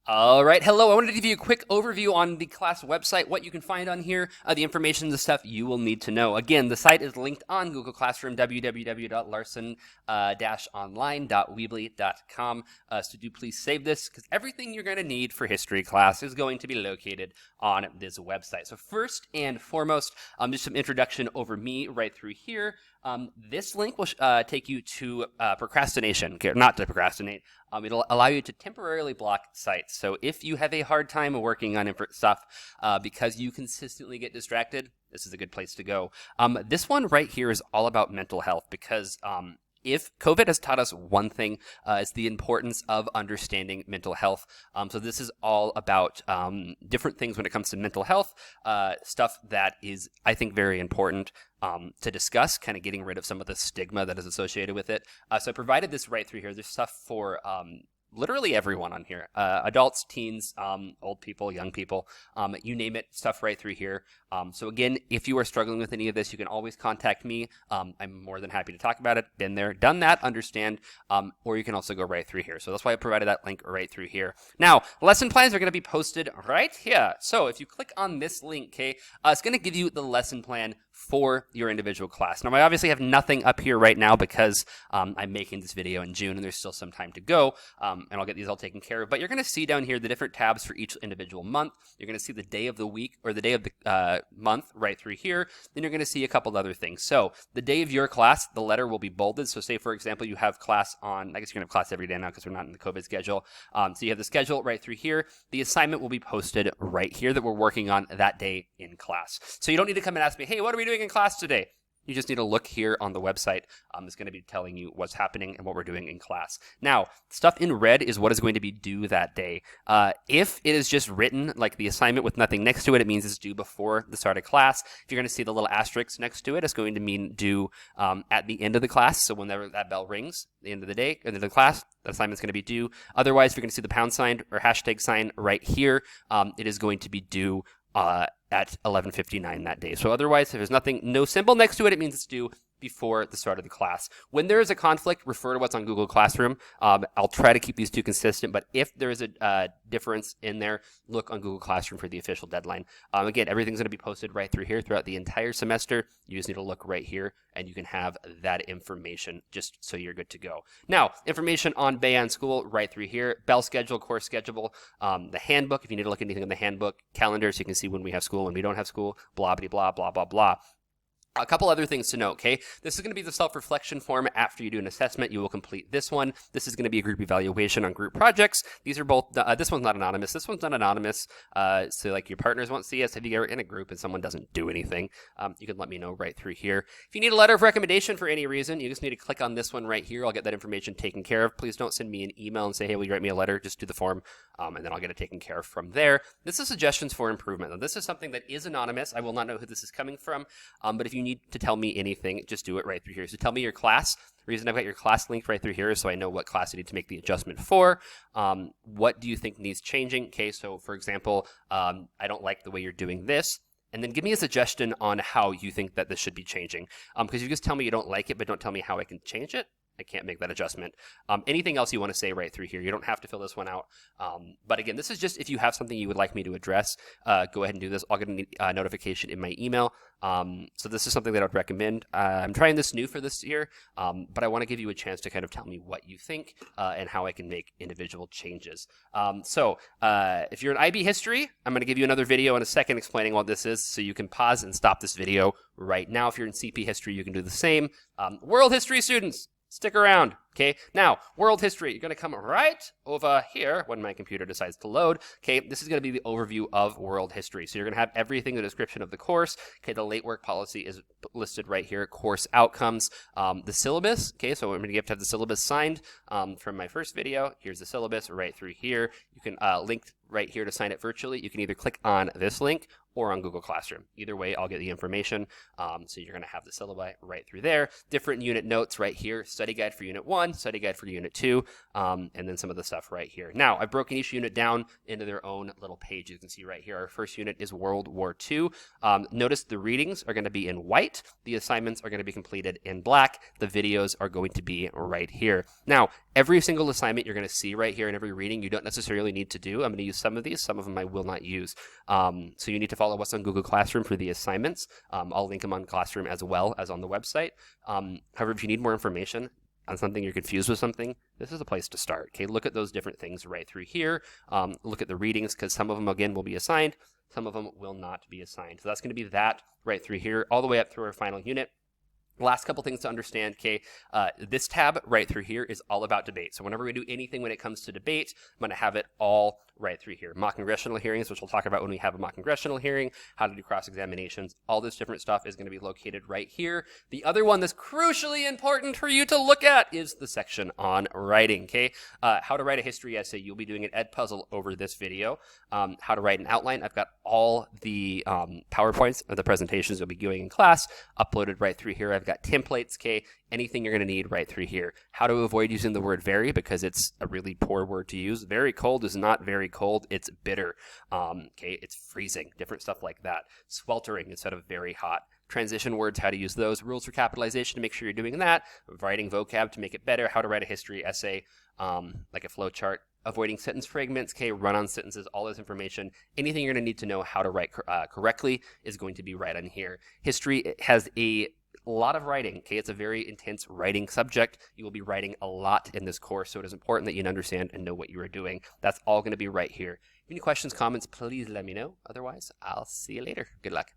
All right, hello. I wanted to give you a quick overview on the class website, what you can find on here, the information, the stuff you will need to know. Again, the site is linked on Google Classroom, www.larson-online.weebly.com. So do please save this, because everything you're going to need for history class is going to be located on this website. So first and foremost, just some introduction over me right through here. This link will take you to procrastination. Okay, not to procrastinate. It'll allow you to temporarily block sites. So if you have a hard time working on stuff because you consistently get distracted, this is a good place to go. This one right here is all about mental health, because if COVID has taught us one thing, it's the importance of understanding mental health. So this is all about different things when it comes to mental health, stuff that is, I think, very important to discuss, kind of getting rid of some of the stigma that is associated with it. So I provided this right through here. There's stuff for literally everyone on here, adults, teens, old people, young people, you name it, stuff right through here. So again, if you are struggling with any of this, you can always contact me. I'm more than happy to talk about it. Been there, done that, understand, or you can also go right through here. So that's why I provided that link right through here. Now, lesson plans are going to be posted right here. So if you click on this link, okay, it's going to give you the lesson plan for your individual class. Now, I obviously have nothing up here right now because I'm making this video in June and there's still some time to go, and I'll get these all taken care of. But you're going to see down here the different tabs for each individual month. You're going to see the day of the week or the day of the month right through here. Then you're going to see a couple other things. So the day of your class, the letter will be bolded. So say, for example, you have class on, I guess you're going to have class every day now because we're not in the COVID schedule. So you have the schedule right through here. The assignment will be posted right here that we're working on that day in class. So you don't need to come and ask me, hey, what are we doing in class today? You just need to look here on the website. It's going to be telling you what's happening and what we're doing in class. Now, stuff in red is what is going to be due that day. If it is just written like the assignment with nothing next to it, it means it's due before the start of class. If you're going to see the little asterisk next to it, it's going to mean due at the end of the class. So whenever that bell rings, the end of the day, end of the class, the assignment's going to be due. Otherwise, if you're going to see the pound sign or hashtag sign right here, it is going to be due at 11:59 that day. So otherwise, if there's no symbol next to it, it means it's due before the start of the class. When there is a conflict, refer to what's on Google Classroom. I'll try to keep these two consistent, but if there is a difference in there, look on Google Classroom for the official deadline. Again, everything's going to be posted right through here throughout the entire semester. You just need to look right here, and you can have that information just so you're good to go. Now, information on Bayan School right through here. Bell schedule, course schedule, the handbook, if you need to look at anything in the handbook, calendar, so you can see when we have school, when we don't have school, blah, blah, blah, blah, blah, blah. A couple other things to note, okay? This is going to be the self-reflection form. After you do an assessment, you will complete this one. This is going to be a group evaluation on group projects. These are both, this one's not anonymous. This one's not anonymous. So like your partners won't see us. If you're in a group and someone doesn't do anything, you can let me know right through here. If you need a letter of recommendation for any reason, you just need to click on this one right here. I'll get that information taken care of. Please don't send me an email and say, hey, will you write me a letter? Just do the form, and then I'll get it taken care of from there. This is suggestions for improvement. Now, this is something that is anonymous. I will not know who this is coming from, but if you need to tell me anything, just do it right through here. So tell me your class. The reason I've got your class linked right through here is so I know what class you need to make the adjustment for. What do you think needs changing? Okay, so for example, I don't like the way you're doing this. And then give me a suggestion on how you think that this should be changing. Because you just tell me you don't like it, but don't tell me how I can change it. I can't make that adjustment. Anything else you want to say right through here, you don't have to fill this one out. But again, this is just if you have something you would like me to address, go ahead and do this. I'll get a notification in my email. So this is something that I'd recommend. I'm trying this new for this year, but I want to give you a chance to kind of tell me what you think and how I can make individual changes. So if you're in IB history, I'm going to give you another video in a second explaining what this is, so you can pause and stop this video right now. If you're in CP history, you can do the same. World history students, stick around, okay? Now, world history, you're going to come right over here when my computer decides to load, okay? This is going to be the overview of world history. So you're going to have everything, the description of the course, okay? The late work policy is listed right here, course outcomes, the syllabus, okay? So I'm going to have to have the syllabus signed from my first video. Here's the syllabus right through here. You can link right here to sign it virtually. You can either click on this link or on Google Classroom. Either way, I'll get the information. So you're going to have the syllabi right through there. Different unit notes right here. Study guide for Unit 1. 1, study guide for Unit 2, and then some of the stuff right here. Now, I've broken each unit down into their own little page. You can see right here, our first unit is World War II. Notice the readings are going to be in white. The assignments are going to be completed in black. The videos are going to be right here. Now, every single assignment you're going to see right here in every reading, you don't necessarily need to do. I'm going to use some of these. Some of them I will not use. So you need to follow us on Google Classroom for the assignments. I'll link them on Classroom as well as on the website. However, if you need more information on something, you're confused with something, this is a place to start. Okay, look at those different things right through here. Look at the readings, because some of them, again, will be assigned. Some of them will not be assigned. So that's going to be that right through here, all the way up through our final unit. Last couple things to understand, okay, this tab right through here is all about debate. So whenever we do anything when it comes to debate, I'm going to have it all right through here. Mock congressional hearings, which we'll talk about when we have a mock congressional hearing, how to do cross-examinations, all this different stuff is going to be located right here. The other one that's crucially important for you to look at is the section on writing, okay? How to write a history essay. You'll be doing an Edpuzzle over this video. How to write an outline. I've got all the PowerPoints of the presentations you'll be doing in class uploaded right through here. I've got templates, okay? Anything you're going to need right through here. How to avoid using the word very, because it's a really poor word to use. Very cold is not very cold, it's bitter. Okay, it's freezing, different stuff like that. Sweltering instead of very hot. Transition words, how to use those. Rules for capitalization to make sure you're doing that. Writing vocab to make it better. How to write a history essay, like a flow chart. Avoiding sentence fragments, okay, run-on sentences, all this information. Anything you're going to need to know how to write correctly is going to be right on here. History has a lot of writing, okay? It's a very intense writing subject. You will be writing a lot in this course, so it is important that you understand and know what you are doing. That's all going to be right here. If you have any questions, comments, please let me know. Otherwise, I'll see you later. Good luck.